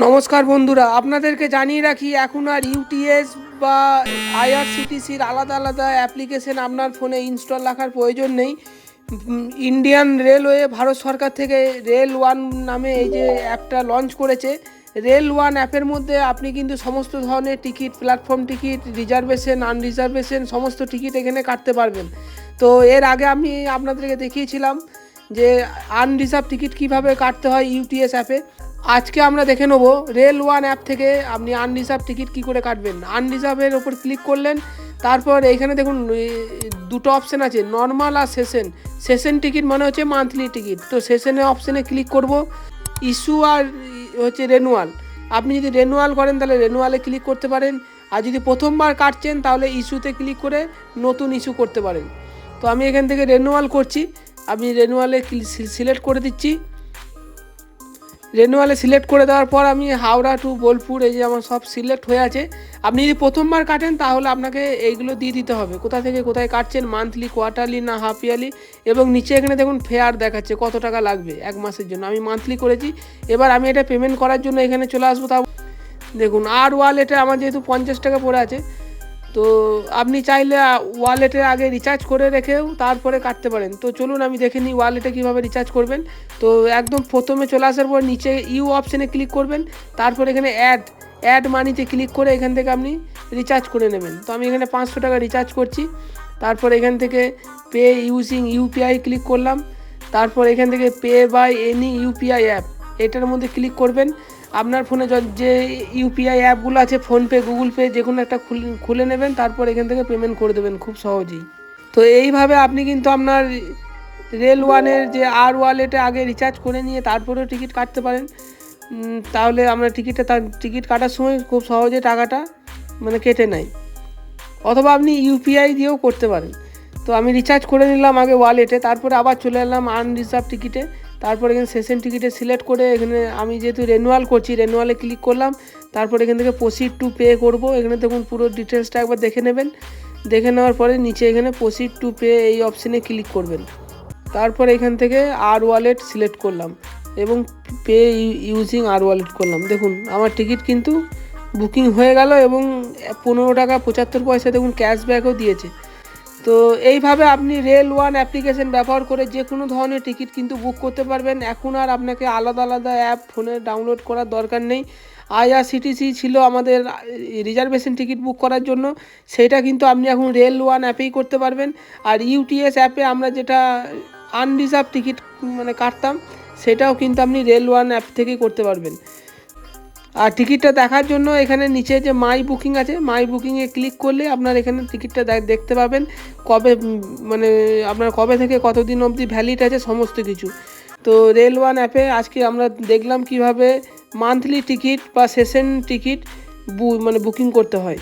নমস্কার বন্ধুরা, আপনাদেরকে জানিয়ে রাখি এখন আর ইউটিএস বা আইআরসিটিসির আলাদা আলাদা অ্যাপ্লিকেশন আপনার ফোনে ইনস্টল রাখার প্রয়োজন নেই। ইন্ডিয়ান রেলওয়ে ভারত সরকার থেকে রেল ওয়ান নামে এই যে অ্যাপটা লঞ্চ করেছে। রেল ওয়ান অ্যাপের মধ্যে আপনি কিন্তু সমস্ত ধরনের টিকিট, প্ল্যাটফর্ম টিকিট, রিজার্ভেশন, আনরিজার্ভেশন সমস্ত টিকিট এখানে কাটতে পারবেন। তো এর আগে আমি আপনাদেরকে দেখিয়েছিলাম যে আনরিজার্ভ টিকিট কীভাবে কাটতে হয় ইউটিএস অ্যাপে। আজকে আমরা দেখে নেব রেল ওয়ান অ্যাপ থেকে আপনি আনরিজার্ভ টিকিট কী করে কাটবেন। আনরিজার্ভের ওপর ক্লিক করলেন, তারপর এইখানে দেখুন দুটো অপশান আছে, নর্মাল আর সেশন। সেশন টিকিট মানে হচ্ছে মান্থলি টিকিট, তো সেশনের অপশানে ক্লিক করব। ইস্যু আর হচ্ছে রেনুয়াল, আপনি যদি রেনুয়াল করেন তাহলে রেনুয়ালে ক্লিক করতে পারেন, আর যদি প্রথমবার কাটছেন তাহলে ইস্যুতে ক্লিক করে নতুন ইস্যু করতে পারেন। তো আমি এখান থেকে রেনুয়াল করছি, আমি রেনুয়ালে সিলেক্ট করে দিচ্ছি। রেনুয়ালে সিলেক্ট করে দেওয়ার পর আমি হাওড়া টু বোলপুর, এই যে আমার সব সিলেক্ট হয়ে আছে। আপনি যদি প্রথমবার কাটেন তাহলে আপনাকে এইগুলো দিয়ে দিতে হবে, কোথা থেকে কোথায় কাটছেন, মান্থলি, কোয়ার্টারলি না হাফ ইয়ারলি, এবং নিচে এখানে দেখুন ফেয়ার দেখাচ্ছে কত টাকা লাগবে এক মাসের জন্য। আমি মান্থলি করেছি। এবার আমি এটা পেমেন্ট করার জন্য এখানে চলে আসবো। তাও দেখুন আর ওয়ালেটে আমার যেহেতু 50 টাকা পড়ে আছে, তো আপনি চাইলে ওয়ালেটে আগে রিচার্জ করে রেখেও তারপরে কাটতে পারেন। তো চলুন আমি দেখে নিই ওয়ালেটে কীভাবে রিচার্জ করবেন। তো একদম প্রথমে চলে আসার পর নিচে ইউ অপশানে ক্লিক করবেন, তারপর এখানে অ্যাড মানিতে ক্লিক করে এখান থেকে আপনি রিচার্জ করে নেবেন। তো আমি এখানে 500 টাকা রিচার্জ করছি। তারপর এখান থেকে পে ইউজিং ইউপিআই ক্লিক করলাম। তারপর এখান থেকে pay by any UPI app, এটার মধ্যে ক্লিক করবেন। আপনার ফোনে যে ইউপিআই অ্যাপগুলো আছে, ফোনপে, গুগল পে, যে কোনো একটা খুলে নেবেন, তারপর এখান থেকে পেমেন্ট করে দেবেন খুব সহজেই। তো এইভাবে আপনি কিন্তু আপনার রেল ওয়ানের যে আর ওয়ালেটে আগে রিচার্জ করে নিয়ে তারপরেও টিকিট কাটতে পারেন। তাহলে আমরা টিকিট কাটার সময় খুব সহজে টাকাটা কেটে নেয়। অথবা আপনি ইউপিআই দিয়েও করতে পারেন। তো আমি রিচার্জ করে নিলাম আগে ওয়ালেটে, তারপরে আবার চলে এলাম আনরিজার্ভ টিকিটে। তারপর এখানে সেশন টিকিটে সিলেক্ট করে এখানে আমি যেহেতু রেনুয়াল করছি, রেনুয়ালে ক্লিক করলাম। তারপর এখান থেকে প্রসিড টু পে করব। এখানে দেখুন পুরো ডিটেলসটা একবার দেখে নেবেন। দেখে নেওয়ার পরে নিচে এখানে প্রসিড টু পে এই অপশানে ক্লিক করবেন। তারপর এখান থেকে আর ওয়ালেট সিলেক্ট করলাম এবং পে ইউজিং আর ওয়ালেট করলাম। দেখুন আমার টিকিট কিন্তু বুকিং হয়ে গেল এবং 15 টাকা 75 পয়সা দেখুন ক্যাশব্যাকও দিয়েছে। তো এইভাবে আপনি রেল ওয়ান অ্যাপ্লিকেশন ব্যবহার করে যে কোনো ধরনের টিকিট কিন্তু বুক করতে পারবেন। এখন আর আপনাকে আলাদা আলাদা অ্যাপ ফোনে ডাউনলোড করার দরকার নেই। আইআরসিটিসি ছিল আমাদের রিজার্ভেশন টিকিট বুক করার জন্য, সেটা কিন্তু আপনি এখন রেল ওয়ান অ্যাপেই করতে পারবেন। আর ইউটিএস অ্যাপে আমরা যেটা আনরিজার্ভ টিকিট কাটতাম, সেটাও কিন্তু আপনি রেল ওয়ান অ্যাপ থেকেই করতে পারবেন। আর টিকিটটা দেখার জন্য এখানে নিচে যে মাই বুকিং আছে, মাই বুকিংয়ে ক্লিক করলে আপনার এখানে টিকিটটা দেখতে পাবেন, কবে আপনার কবে থেকে কতদিন অবধি ভ্যালিড আছে সমস্ত কিছু। তো রেল ওয়ান অ্যাপে আজকে আমরা দেখলাম কিভাবে মান্থলি টিকিট বা সেশন টিকিট বুকিং করতে হয়।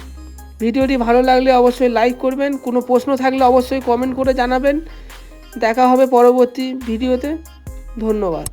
ভিডিওটি ভালো লাগলে অবশ্যই লাইক করবেন, কোনো প্রশ্ন থাকলে অবশ্যই কমেন্ট করে জানাবেন। দেখা হবে পরবর্তী ভিডিওতে। ধন্যবাদ।